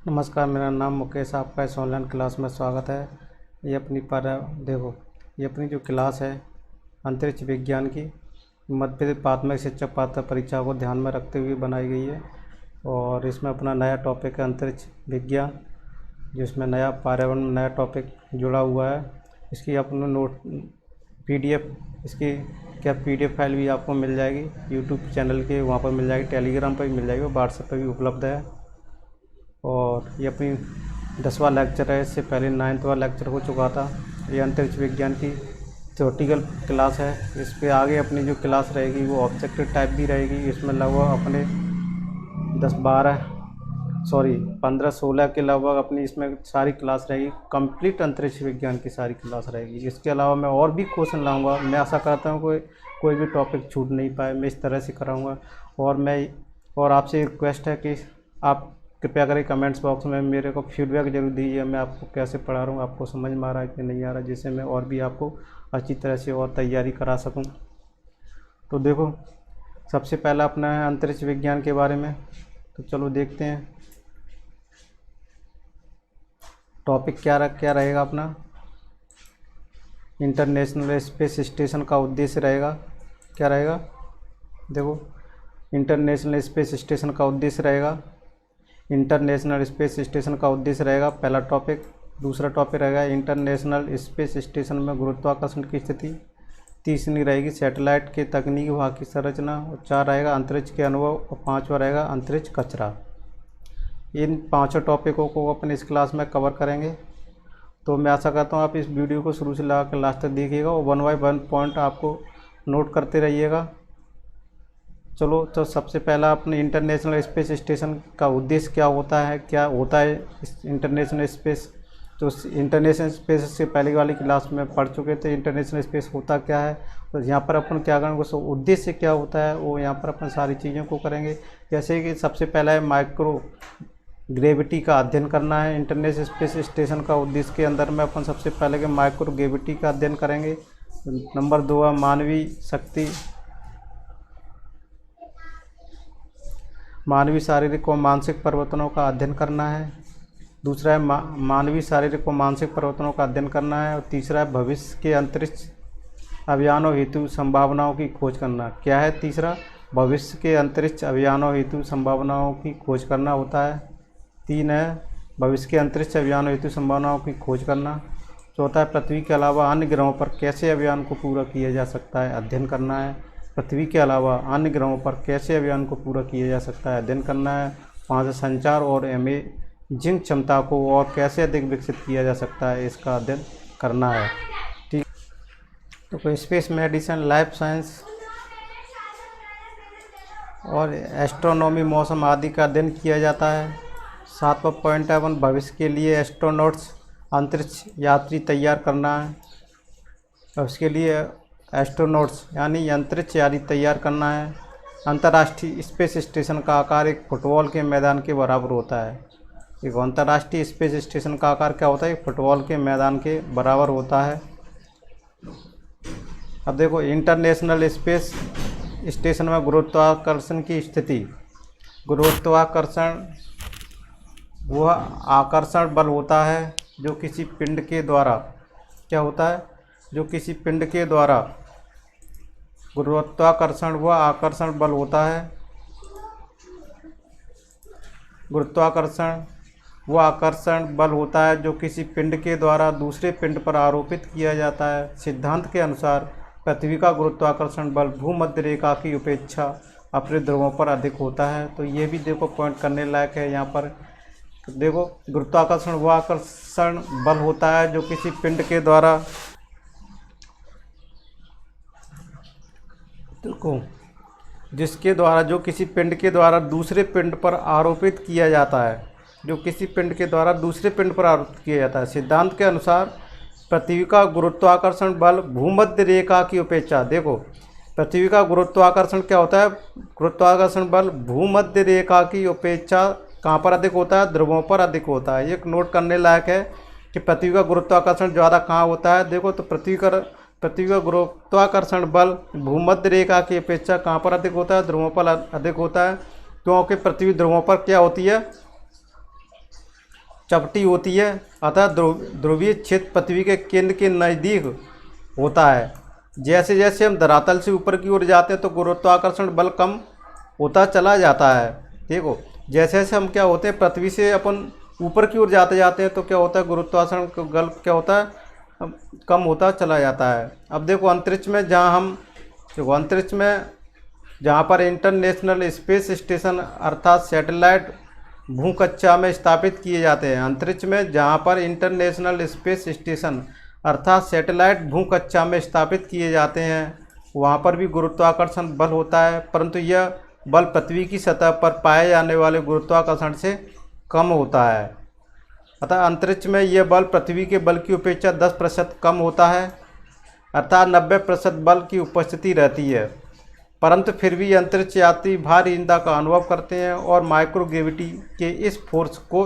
नमस्कार, मेरा नाम मुकेश, आपका इस ऑनलाइन क्लास में स्वागत है। ये अपनी पर देखो, ये अपनी जो क्लास है अंतरिक्ष विज्ञान की मध्य प्रदेश प्राथमिक शिक्षक पात्रता परीक्षा को ध्यान में रखते हुए बनाई गई है। और इसमें अपना नया टॉपिक है अंतरिक्ष विज्ञान, जिसमें नया पर्यावरण नया टॉपिक जुड़ा हुआ है। इसकी अपना नोट पीडीएफ इसकी क्या पीडीएफ फाइल भी आपको मिल जाएगी यूट्यूब चैनल के, वहाँ पर मिल जाएगी, टेलीग्राम पर भी मिल जाएगी, व्हाट्सएप पर भी उपलब्ध है। और ये अपनी 10वां लेक्चर है। इससे पहले 9वां लेक्चर हो चुका था। ये अंतरिक्ष विज्ञान की थ्योरेटिकल क्लास है। इस पे आगे अपनी जो क्लास रहेगी वो ऑब्जेक्टिव टाइप भी रहेगी। इसमें लगभग अपने 15-16 के लगभग अपनी इसमें सारी क्लास रहेगी। कंप्लीट अंतरिक्ष विज्ञान की सारी क्लास रहेगी। इसके अलावा मैं और भी क्वेश्चन लाऊंगा। मैं आशा करता हूँ कोई भी टॉपिक छूट नहीं पाए, मैं इस तरह से कराऊँगा। और आपसे रिक्वेस्ट है कि आप कृपया करें कमेंट्स बॉक्स में मेरे को फीडबैक जरूर दीजिए। मैं आपको कैसे पढ़ा रहा हूँ, आपको समझ में आ रहा है कि नहीं आ रहा है, जिससे मैं और भी आपको अच्छी तरह से और तैयारी करा सकूँ। तो देखो, सबसे पहला अपना है अंतरिक्ष विज्ञान के बारे में। तो चलो देखते हैं टॉपिक क्या रहेगा अपना। इंटरनेशनल स्पेस स्टेशन का उद्देश्य रहेगा, क्या रहेगा देखो, इंटरनेशनल स्पेस स्टेशन का उद्देश्य रहेगा। इंटरनेशनल स्पेस स्टेशन का उद्देश्य रहेगा पहला टॉपिक। दूसरा टॉपिक रहेगा इंटरनेशनल स्पेस स्टेशन में गुरुत्वाकर्षण की स्थिति। तीसरी रहेगी सैटेलाइट के तकनीकी वहाँ की संरचना। और 4 रहेगा अंतरिक्ष के अनुभव। और 5वां रहेगा अंतरिक्ष कचरा। इन 5 टॉपिकों को अपन इस क्लास में कवर करेंगे। तो मैं आशा करता हूँ आप इस वीडियो को शुरू से लगा कर लास्ट तक देखिएगा और 1 बाय 1 पॉइंट आपको नोट करते रहिएगा। चलो, तो सबसे पहला अपने इंटरनेशनल स्पेस स्टेशन का उद्देश्य क्या होता है इस इंटरनेशनल स्पेस। तो इंटरनेशनल स्पेस से पहले वाली क्लास में पढ़ चुके थे इंटरनेशनल स्पेस होता क्या है। तो यहाँ पर अपन क्या करेंगे, उसका उद्देश्य क्या होता है वो यहाँ पर अपन सारी चीज़ों को करेंगे। जैसे कि सबसे पहला है माइक्रो ग्रेविटी का अध्ययन करना है। इंटरनेशनल स्पेस स्टेशन का उद्देश्य के अंदर में अपन सबसे पहले के माइक्रो ग्रेविटी का अध्ययन करेंगे। नंबर 2 है मानवीय शारीरिक और मानसिक परिवर्तनों का अध्ययन करना है। दूसरा है मानवीय शारीरिक और मानसिक परिवर्तनों का अध्ययन करना है। और तीसरा है भविष्य के अंतरिक्ष अभियानों हेतु संभावनाओं की खोज करना। क्या है तीसरा? भविष्य के अंतरिक्ष अभियानों हेतु संभावनाओं की खोज करना होता है। 3 है भविष्य के अंतरिक्ष अभियानों हेतु संभावनाओं की खोज करना। चौथा है पृथ्वी के अलावा अन्य ग्रहों पर कैसे अभियान को पूरा किया जा सकता है, अध्ययन करना है। पृथ्वी के अलावा अन्य ग्रहों पर कैसे अभियान को पूरा किया जा सकता है, अध्ययन करना है। 5 संचार और इमेजिंग क्षमता को और कैसे अधिक विकसित किया जा सकता है, इसका अध्ययन करना है। ठीक, तो कोई स्पेस मेडिसिन, लाइफ साइंस और एस्ट्रोनॉमी, मौसम आदि का अध्ययन किया जाता है। 7वां पॉइंट है अपन भविष्य के लिए एस्ट्रोनॉट्स अंतरिक्ष यात्री तैयार करना है। और उसके लिए एस्ट्रोनॉट्स यानी अंतरिक्ष यात्री तैयार करना है। अंतर्राष्ट्रीय स्पेस स्टेशन का आकार एक फुटबॉल के मैदान के बराबर होता है। एक अंतर्राष्ट्रीय स्पेस स्टेशन का आकार क्या होता है? एक फुटबॉल के मैदान के बराबर होता है। अब देखो, इंटरनेशनल स्पेस स्टेशन में गुरुत्वाकर्षण की स्थिति। गुरुत्वाकर्षण वह आकर्षण बल होता है जो किसी पिंड के द्वारा, क्या होता है? जो किसी पिंड के द्वारा, गुरुत्वाकर्षण वह आकर्षण बल होता है। गुरुत्वाकर्षण वह आकर्षण बल होता है जो किसी पिंड के द्वारा दूसरे पिंड पर आरोपित किया जाता है। सिद्धांत के अनुसार पृथ्वी का गुरुत्वाकर्षण बल भूमध्य रेखा की अपेक्षा अपने ध्रुवों पर अधिक होता है। तो ये भी देखो पॉइंट करने लायक है। यहाँ पर देखो, गुरुत्वाकर्षण वह आकर्षण बल होता है जो किसी पिंड के द्वारा, देखो, जिसके द्वारा, जो किसी पिंड के द्वारा दूसरे पिंड पर आरोपित किया जाता है, जो किसी पिंड के द्वारा दूसरे पिंड पर आरोपित किया जाता है। सिद्धांत के अनुसार पृथ्वी का गुरुत्वाकर्षण बल भूमध्य रेखा की अपेक्षा, देखो पृथ्वी का गुरुत्वाकर्षण क्या होता है? गुरुत्वाकर्षण बल भूमध्य रेखा की अपेक्षा कहाँ पर अधिक होता है? ध्रुवों पर अधिक होता है। एक नोट करने लायक है कि पृथ्वी का गुरुत्वाकर्षण ज़्यादा कहाँ होता है। देखो, तो पृथ्वी का गुरुत्वाकर्षण बल भूमध्य रेखा की अपेक्षा कहाँ पर अधिक होता है? ध्रुवों पर अधिक होता है। क्योंकि पृथ्वी ध्रुवों पर क्या होती है? चपटी होती है, अतः ध्रुवीय क्षेत्र पृथ्वी के केंद्र के नज़दीक होता है। जैसे जैसे हम धरातल से ऊपर की ओर जाते हैं तो गुरुत्वाकर्षण बल कम होता चला जाता है। देखो जैसे जैसे हम क्या होते हैं पृथ्वी से अपन ऊपर की ओर जाते जाते हैं तो क्या होता है गुरुत्वाकर्षण बल क्या होता है कम होता चला जाता है। अब देखो अंतरिक्ष में अंतरिक्ष में जहाँ पर इंटरनेशनल स्पेस स्टेशन अर्थात सैटेलाइट भूकक्षा में स्थापित किए जाते हैं। अंतरिक्ष में जहाँ पर इंटरनेशनल स्पेस स्टेशन अर्थात सैटेलाइट भूकक्षा में स्थापित किए जाते हैं वहाँ पर भी गुरुत्वाकर्षण बल होता है, परंतु यह बल पृथ्वी की सतह पर पाए जाने वाले गुरुत्वाकर्षण से कम होता है। अतः अंतरिक्ष में यह बल पृथ्वी के बल की अपेक्षा 10% कम होता है, अर्थात 90% बल की उपस्थिति रहती है। परंतु फिर भी अंतरिक्ष यात्री भारहीनता का अनुभव करते हैं और माइक्रोग्रेविटी के इस फोर्स को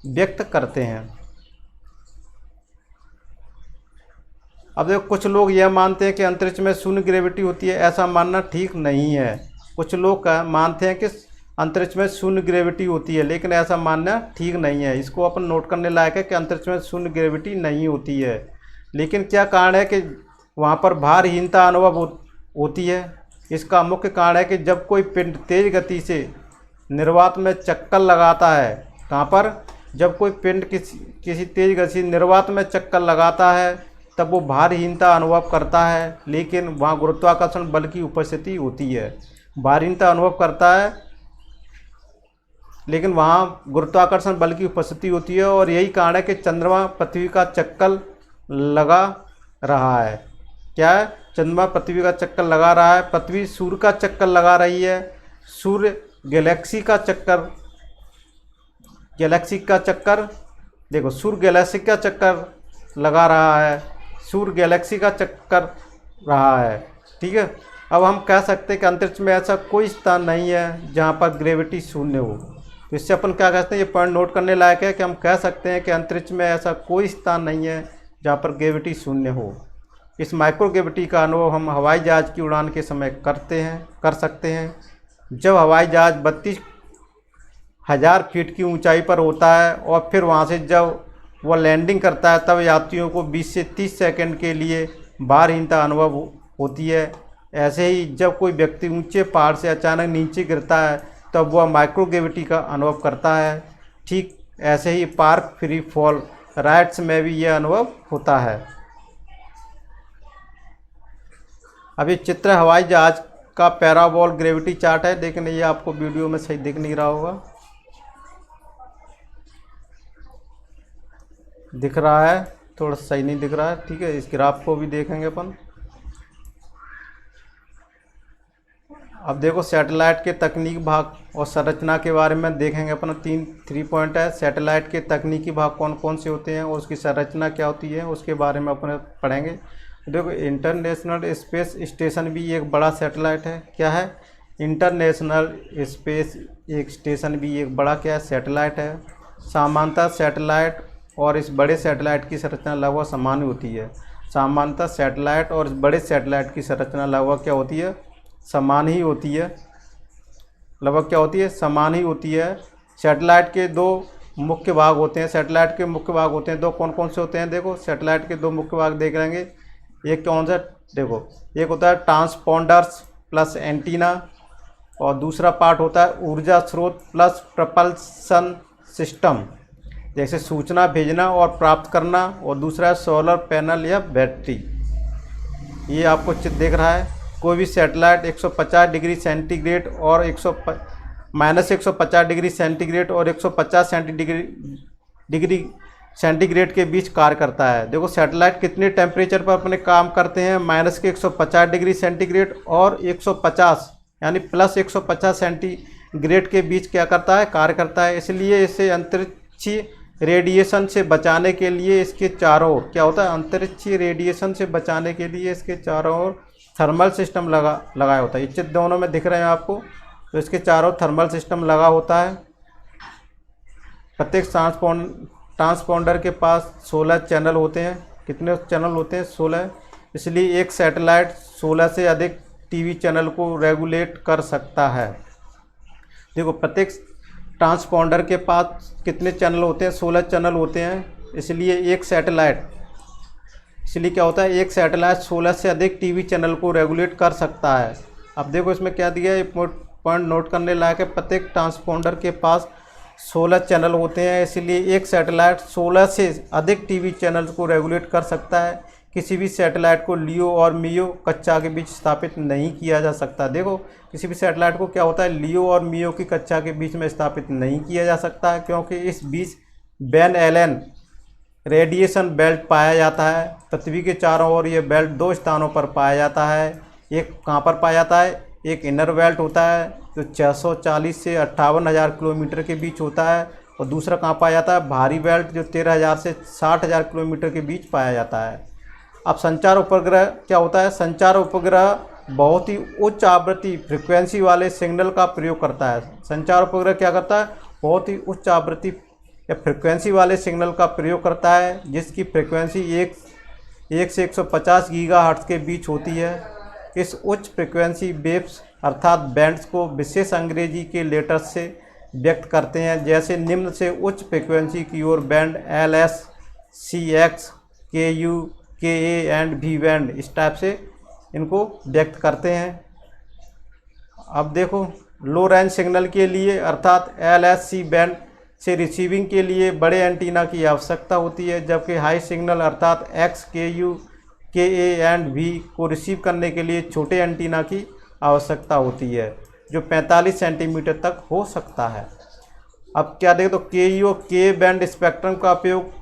व्यक्त करते हैं। अब देखो कुछ लोग यह मानते हैं कि अंतरिक्ष में शून्य ग्रेविटी होती है, ऐसा मानना ठीक नहीं है। कुछ लोग मानते हैं कि अंतरिक्ष में शून्य ग्रेविटी होती है, लेकिन ऐसा मानना ठीक नहीं है। इसको अपन नोट करने लायक है कि अंतरिक्ष में शून्य ग्रेविटी नहीं होती है। लेकिन क्या कारण है कि वहाँ पर भारहीनता अनुभव होती है? इसका मुख्य कारण है कि जब कोई पिंड तेज गति से निर्वात में चक्कर लगाता है, कहाँ पर? जब कोई पिंड किसी तेज गति से निर्वात में चक्कर लगाता है तब वो भारहीनता अनुभव करता है, लेकिन वहाँ गुरुत्वाकर्षण बल की उपस्थिति होती है। भारहीनता अनुभव करता है लेकिन वहाँ गुरुत्वाकर्षण बल की उपस्थिति होती है, और यही कारण है कि चंद्रमा पृथ्वी का चक्कर लगा रहा है। क्या है? चंद्रमा पृथ्वी का चक्कर लगा रहा है, पृथ्वी सूर्य का चक्कर लगा रही है, सूर्य गैलेक्सी का चक्कर देखो सूर्य गैलेक्सी का चक्कर लगा रहा है, सूर्य गैलेक्सी का चक्कर रहा है। ठीक है, अब हम कह सकते हैं कि अंतरिक्ष में ऐसा कोई स्थान नहीं है जहाँ पर ग्रेविटी शून्य हो। तो इससे अपन क्या कहते हैं, ये पॉइंट नोट करने लायक है कि हम कह सकते हैं कि अंतरिक्ष में ऐसा कोई स्थान नहीं है जहाँ पर ग्रेविटी शून्य हो। इस माइक्रोग्रेविटी का अनुभव हम हवाई जहाज़ की उड़ान के समय कर सकते हैं। जब हवाई जहाज़ 32,000 फीट की ऊंचाई पर होता है और फिर वहां से जब वह लैंडिंग करता है तब यात्रियों को 20 से 30 सेकंड के लिए भारहीनता अनुभव होती है। ऐसे ही जब कोई व्यक्ति ऊंचे पहाड़ से अचानक नीचे गिरता है तब वह माइक्रोग्रेविटी का अनुभव करता है। ठीक ऐसे ही पार्क फ्री फॉल राइड्स में भी यह अनुभव होता है। अभी चित्र हवाई जहाज का पैराबोल ग्रेविटी चार्ट है, लेकिन ये आपको वीडियो में सही दिख नहीं रहा होगा। दिख रहा है, थोड़ा सही नहीं दिख रहा है। ठीक है, इस ग्राफ को भी देखेंगे अपन। अब देखो सैटेलाइट के तकनीकी भाग और संरचना के बारे में देखेंगे अपन। 3 पॉइंट है। सैटेलाइट के तकनीकी भाग कौन कौन से होते हैं और उसकी संरचना क्या होती है, उसके बारे में अपन पढ़ेंगे। देखो इंटरनेशनल स्पेस स्टेशन भी एक बड़ा सैटेलाइट है। क्या है? इंटरनेशनल स्पेस स्टेशन भी एक बड़ा क्या है? सैटेलाइट है। सामान्यतः सैटेलाइट और इस बड़े सैटेलाइट की संरचना लगभग समान होती है। सामान्यतः सैटेलाइट और इस बड़े सैटेलाइट की संरचना लगभग क्या होती है? समान ही होती है। लगभग क्या होती है? समान ही होती है। सैटेलाइट के 2 मुख्य भाग होते हैं। सैटेलाइट के मुख्य भाग होते हैं 2, कौन कौन से होते हैं? देखो सैटेलाइट के 2 मुख्य भाग देख लेंगे। एक कौन सा? देखो एक होता है ट्रांसपोंडर्स प्लस एंटीना, और दूसरा पार्ट होता है ऊर्जा स्रोत प्लस प्रपल्सन सिस्टम, जैसे सूचना भेजना और प्राप्त करना, और दूसरा है सोलर पैनल या बैटरी। ये आपको चित्र देख रहा है। कोई भी सैटेलाइट 150 डिग्री सेंटीग्रेड और -150 डिग्री सेंटीग्रेड और 150 डिग्री सेंटीग्रेड के बीच कार्य करता है। देखो सैटेलाइट कितने टेम्परेचर पर अपने काम करते हैं? -150 डिग्री सेंटीग्रेड और 150 यानी +150 सेंटीग्रेड के बीच क्या करता है? कार्य करता है। इसलिए इसे अंतरिक्षीय रेडिएशन से बचाने के लिए इसके चारों ओर क्या होता है? अंतरिक्षीय रेडिएशन से बचाने के लिए इसके चारों ओर थर्मल सिस्टम लगाया होता है। ये चित्र दोनों में दिख रहे हैं आपको। तो इसके चारों थर्मल सिस्टम लगा होता है। प्रत्येक ट्रांसपोंडर के पास 16 चैनल होते हैं। कितने चैनल होते हैं? 16। इसलिए एक सैटेलाइट 16 से अधिक टीवी चैनल को रेगुलेट कर सकता है। देखो प्रत्येक ट्रांसपॉन्डर के पास कितने चैनल होते हैं? 16 चैनल होते हैं। इसलिए इसलिए क्या होता है, एक सैटेलाइट 16 से अधिक टीवी चैनल को रेगुलेट कर सकता है। अब देखो इसमें क्या दिया है, पॉइंट नोट करने लायक है। प्रत्येक ट्रांसपॉन्डर के पास 16 चैनल होते हैं, इसलिए एक सैटेलाइट 16 से अधिक टीवी चैनल को रेगुलेट कर सकता है। किसी भी सैटेलाइट को लियो और मियो कक्षा के बीच स्थापित नहीं किया जा सकता। देखो किसी भी सैटेलाइट को क्या होता है, लियो और मियो की कक्षा के बीच में स्थापित नहीं किया जा सकता है, क्योंकि इस बीच वैन एलन रेडिएशन बेल्ट पाया जाता है। पृथ्वी के चारों ओर ये बेल्ट 2 स्थानों पर पाया जाता है। एक कहाँ पर पाया जाता है, एक इनर बेल्ट होता है जो 640 से 58,000 किलोमीटर के बीच होता है, और दूसरा कहाँ पाया जाता है, भारी बेल्ट जो 13,000 से 60,000 किलोमीटर के बीच पाया जाता है। अब संचार उपग्रह क्या होता है, संचार उपग्रह बहुत ही उच्च आवृत्ति फ्रिक्वेंसी वाले सिग्नल का प्रयोग करता है। संचार उपग्रह क्या करता है, बहुत ही उच्च आवृत्ति या फ्रिक्वेंसी वाले सिग्नल का प्रयोग करता है, जिसकी फ्रिक्वेंसी 1 से 150 गीगाहर्ट्ज़ के बीच होती है। इस उच्च फ्रिक्वेंसी वेव्स अर्थात बैंड्स को विशेष अंग्रेजी के लेटर्स से व्यक्त करते हैं, जैसे निम्न से उच्च फ्रिक्वेंसी की ओर band LS, CX, KU, KA and V band, इस टाइप से इनको व्यक्त करते हैं। अब देखो लो रेंज सिग्नल के लिए अर्थात LSC बैंड से रिसीविंग के लिए बड़े एंटीना की आवश्यकता होती है, जबकि हाई सिग्नल अर्थात X, KU, KA and V को रिसीव करने के लिए छोटे एंटीना की आवश्यकता होती है, जो 45 सेंटीमीटर तक हो सकता है। अब क्या देखें तो KU और KA बैंड स्पेक्ट्रम का उपयोग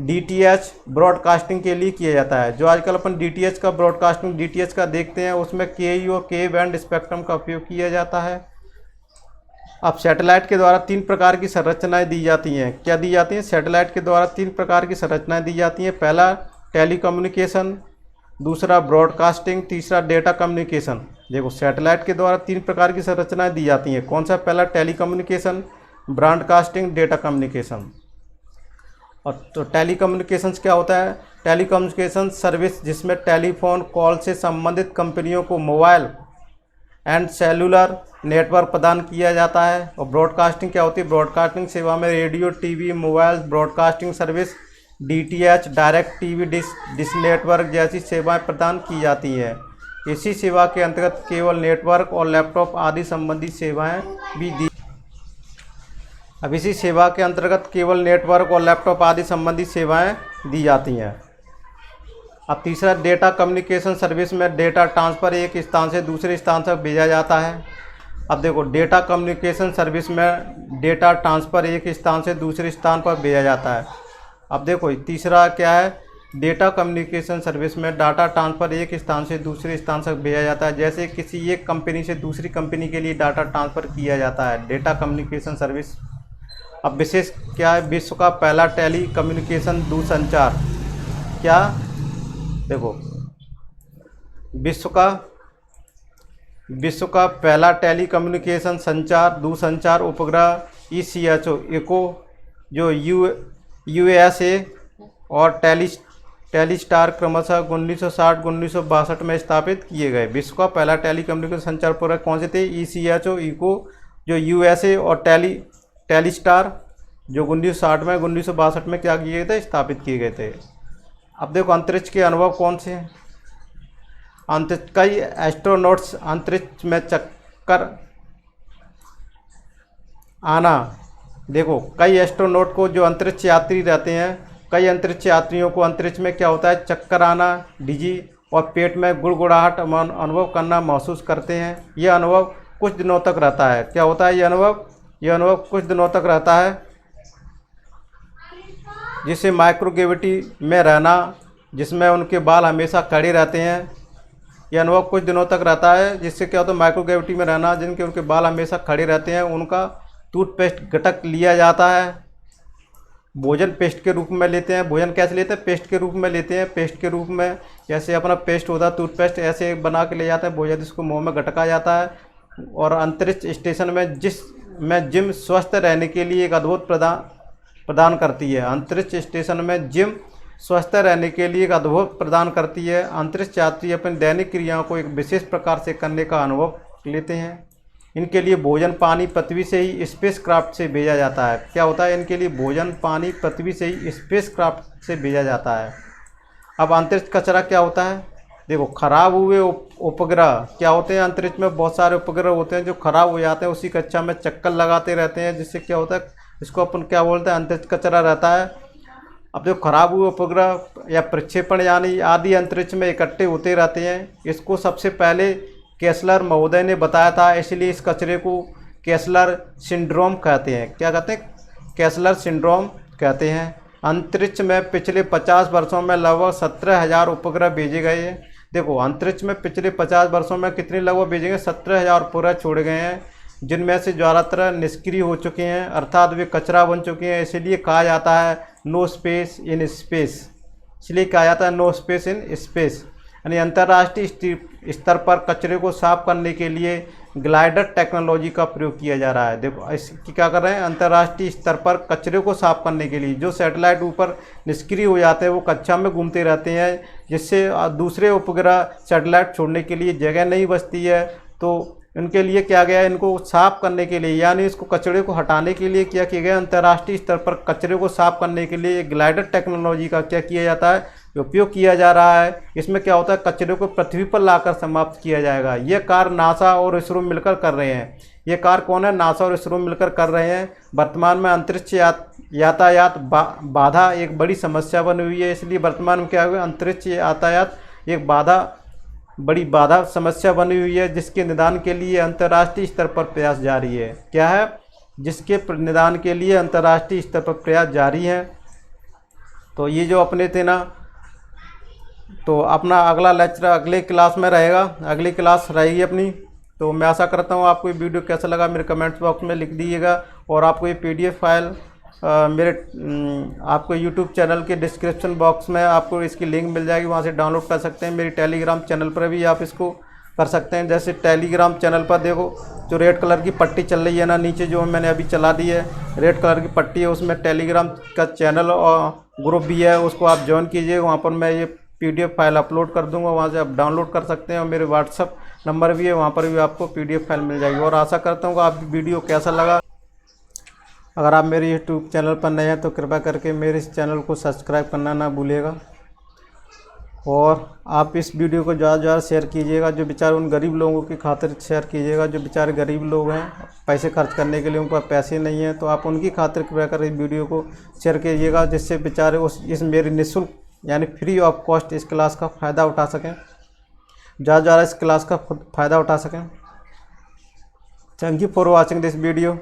DTH ब्रॉडकास्टिंग के लिए किया जाता है। जो आजकल अपन DTH का ब्रॉडकास्टिंग DTH का देखते हैं, उसमें KU और KA बैंड स्पेक्ट्रम का उपयोग किया जाता है। अब सैटेलाइट के द्वारा 3 प्रकार की संरचनाएं दी जाती हैं। क्या दी जाती हैं, सैटेलाइट के द्वारा 3 प्रकार की संरचनाएं दी जाती हैं। पहला टेलीकम्युनिकेशन, दूसरा ब्रॉडकास्टिंग, तीसरा डेटा कम्युनिकेशन। देखो सैटेलाइट के द्वारा 3 प्रकार की संरचनाएं दी जाती हैं। कौन सा, पहला टेलीकम्युनिकेशन, ब्रॉडकास्टिंग, डेटा कम्युनिकेशन। और तो टेलीकम्युनिकेशंस क्या होता है, टेलीकम्युनिकेशन सर्विस जिसमें टेलीफोन कॉल से संबंधित कंपनियों को मोबाइल एंड सेलुलर नेटवर्क प्रदान किया जाता है। और ब्रॉडकास्टिंग क्या होती है, ब्रॉडकास्टिंग सेवा में radio, TV, mobile broadcasting service, DTH direct TV dish network जैसी सेवाएं प्रदान की जाती हैं। इसी सेवा के अंतर्गत केवल नेटवर्क और लैपटॉप आदि संबंधी सेवाएं भी दी। अब इसी सेवा के अंतर्गत केवल नेटवर्क और लैपटॉप आदि संबंधी सेवाएं दी जाती हैं। अब तीसरा डेटा कम्युनिकेशन सर्विस में डेटा ट्रांसफ़र एक स्थान से दूसरे स्थान तक भेजा जाता है। अब देखो डेटा कम्युनिकेशन सर्विस में डेटा ट्रांसफ़र एक स्थान से दूसरे स्थान पर भेजा जाता है। अब देखो तीसरा क्या है, डेटा कम्युनिकेशन सर्विस में डाटा ट्रांसफ़र एक स्थान से दूसरे स्थान तक भेजा जाता है, जैसे किसी एक कंपनी से दूसरी कंपनी के लिए डाटा ट्रांसफ़र किया जाता है, डेटा कम्युनिकेशन सर्विस। अब विशेष क्या है, विश्व का पहला टेली कम्युनिकेशन दूरसंचार। क्या, देखो विश्व का पहला टेली कम्युनिकेशन संचार दूरसंचार उपग्रह ECHO इको जो USA और टेलीस्टार क्रमशः 1960-1962 में स्थापित किए गए। विश्व का पहला टेली कम्युनिकेशन संचार उपग्रह कौन से थे, ECHO इको जो USA और टेलीस्टार जो 1960 में 1962 में क्या किए गए थे, स्थापित किए गए थे। अब देखो अंतरिक्ष के अनुभव कौन से हैं, कई एस्ट्रोनॉट्स अंतरिक्ष में चक्कर आना। देखो कई एस्ट्रोनॉट को जो अंतरिक्ष यात्री रहते हैं, कई अंतरिक्ष यात्रियों को अंतरिक्ष में क्या होता है, चक्कर आना, डिजी और पेट में गुड़गुड़ाहट अनुभव करना महसूस करते हैं। यह अनुभव कुछ दिनों तक रहता है। क्या होता है यह अनुभव कुछ दिनों तक रहता है, जिसे माइक्रोग्रेविटी में रहना, जिसमें उनके बाल हमेशा खड़े रहते हैं। यह अनुभव कुछ दिनों तक रहता है, जिससे क्या होता है, माइक्रोग्रेविटी में रहना, जिनके उनके बाल हमेशा खड़े रहते हैं, उनका टूथपेस्ट घटक लिया जाता है। भोजन पेस्ट के रूप में लेते हैं। भोजन कैसे लेते हैं, पेस्ट के रूप में लेते हैं। पेस्ट के रूप में जैसे अपना पेस्ट होता है, टूथपेस्ट ऐसे बना के ले जाते हैं, भोजन जिसको मुँह में घटका जाता है। और अंतरिक्ष स्टेशन में जिम स्वस्थ रहने के लिए एक अद्भुत प्रदान करती है। अंतरिक्ष स्टेशन में जिम स्वस्थ रहने के लिए एक अद्भुत प्रदान करती है। अंतरिक्ष यात्री अपनी दैनिक क्रियाओं को एक विशेष प्रकार से करने का अनुभव लेते हैं। इनके लिए भोजन पानी पृथ्वी से ही स्पेस क्राफ्ट से भेजा जाता है। क्या होता है? इनके लिए भोजन पानी पृथ्वी से ही स्पेस क्राफ्ट से भेजा जाता है। अब अंतरिक्ष कचरा क्या होता है? देखो, खराब हुए उपग्रह क्या होते हैं? अंतरिक्ष में बहुत सारे उपग्रह होते हैं जो खराब हो जाते हैं, उसी कक्षा में चक्कर लगाते रहते हैं, जिससे क्या होता है, इसको अपन क्या बोलते हैं, अंतरिक्ष कचरा रहता है। अब जो खराब हुए उपग्रह या प्रक्षेपण यानी आदि अंतरिक्ष में इकट्ठे होते रहते हैं, इसको सबसे पहले केसलर महोदय ने बताया था, इसलिए इस कचरे को केसलर सिंड्रोम कहते हैं। क्या कहते हैं? केसलर सिंड्रोम कहते हैं। अंतरिक्ष में पिछले 50 वर्षों में लगभग 17,000 उपग्रह भेजे गए हैं। देखो, अंतरिक्ष में पिछले 50 वर्षों में कितने लगभग भेजे गए? 17,000 उपग्रह छोड़े गए हैं, जिनमें से ज़्यादातर निष्क्रिय हो चुके हैं, अर्थात वे कचरा बन चुके हैं। इसीलिए कहा जाता है नो स्पेस इन स्पेस। इसलिए कहा जाता है नो स्पेस इन स्पेस। यानी अंतर्राष्ट्रीय स्तर पर कचरे को साफ करने के लिए ग्लाइडर टेक्नोलॉजी का प्रयोग किया जा रहा है। देखो, इसकी क्या कर रहे हैं? अंतर्राष्ट्रीय स्तर पर कचरे को साफ करने के लिए जो सैटेलाइट ऊपर निष्क्रिय हो जाते हैं, वो कक्षा में घूमते रहते हैं, जिससे दूसरे उपग्रह सैटेलाइट छोड़ने के लिए जगह नहीं बचती है। तो इनके लिए क्या गया? इनको साफ करने के लिए, यानी इसको कचरे को हटाने के लिए क्या किया गया? अंतर्राष्ट्रीय स्तर पर कचरे को साफ करने के लिए ग्लाइडर टेक्नोलॉजी का क्या किया जाता है? उपयोग किया जा रहा है। इसमें क्या होता है? कचरे को पृथ्वी पर लाकर समाप्त किया जाएगा। ये कार्य नासा और इसरो मिलकर कर रहे हैं। ये कार्य कौन है? नासा और इसरो मिलकर कर रहे हैं। वर्तमान में अंतरिक्ष यातायात बाधा एक बड़ी समस्या बनी हुई है, इसलिए वर्तमान में क्या हुआ? अंतरिक्ष यातायात एक बड़ी बाधा समस्या बनी हुई है, जिसके निदान के लिए अंतर्राष्ट्रीय स्तर पर प्रयास जारी है। क्या है? जिसके निदान के लिए अंतर्राष्ट्रीय स्तर पर प्रयास जारी है। तो ये जो अपने थे ना, तो अपना अगला लेक्चर अगले क्लास में रहेगा, अगली क्लास रहेगी अपनी। तो मैं आशा करता हूँ आपको ये वीडियो कैसा लगा मेरे कमेंट्स बॉक्स में लिख दीजिएगा। और आपको ये PDF फाइल मेरे आपको YouTube चैनल के डिस्क्रिप्शन बॉक्स में आपको इसकी लिंक मिल जाएगी, वहाँ से डाउनलोड कर सकते हैं। मेरी टेलीग्राम चैनल पर भी आप इसको कर सकते हैं। जैसे टेलीग्राम चैनल पर देखो, जो रेड कलर की पट्टी चल रही है ना नीचे, जो मैंने अभी चला दी है, रेड कलर की पट्टी है, उसमें टेलीग्राम का चैनल और ग्रुप भी है, उसको आप ज्वाइन कीजिए। वहाँ पर मैं ये PDF फाइल अपलोड कर दूंगा, वहाँ से आप डाउनलोड कर सकते हैं। और मेरे WhatsApp नंबर भी है, वहाँ पर भी आपको PDF फाइल मिल जाएगी। और आशा करता हूँ कि आप वीडियो कैसा लगा। अगर आप मेरे YouTube चैनल पर नए हैं तो कृपया करके मेरे इस चैनल को सब्सक्राइब करना ना भूलिएगा। और आप इस वीडियो को ज़्यादा से ज़्यादा शेयर कीजिएगा, जो बेचारे उन गरीब लोगों की खातिर शेयर कीजिएगा, जो बेचारे गरीब लोग हैं, पैसे खर्च करने के लिए उनके पास पैसे नहीं हैं। तो आप उनकी खातिर कृपया कर इस वीडियो को शेयर कीजिएगा, जिससे बेचारे इस मेरी निःशुल्क यानी फ्री ऑफ कॉस्ट इस क्लास का फ़ायदा उठा सकें, ज़्यादा से ज़्यादा इस क्लास का फ़ायदा उठा सकें। Thank you for watching this video.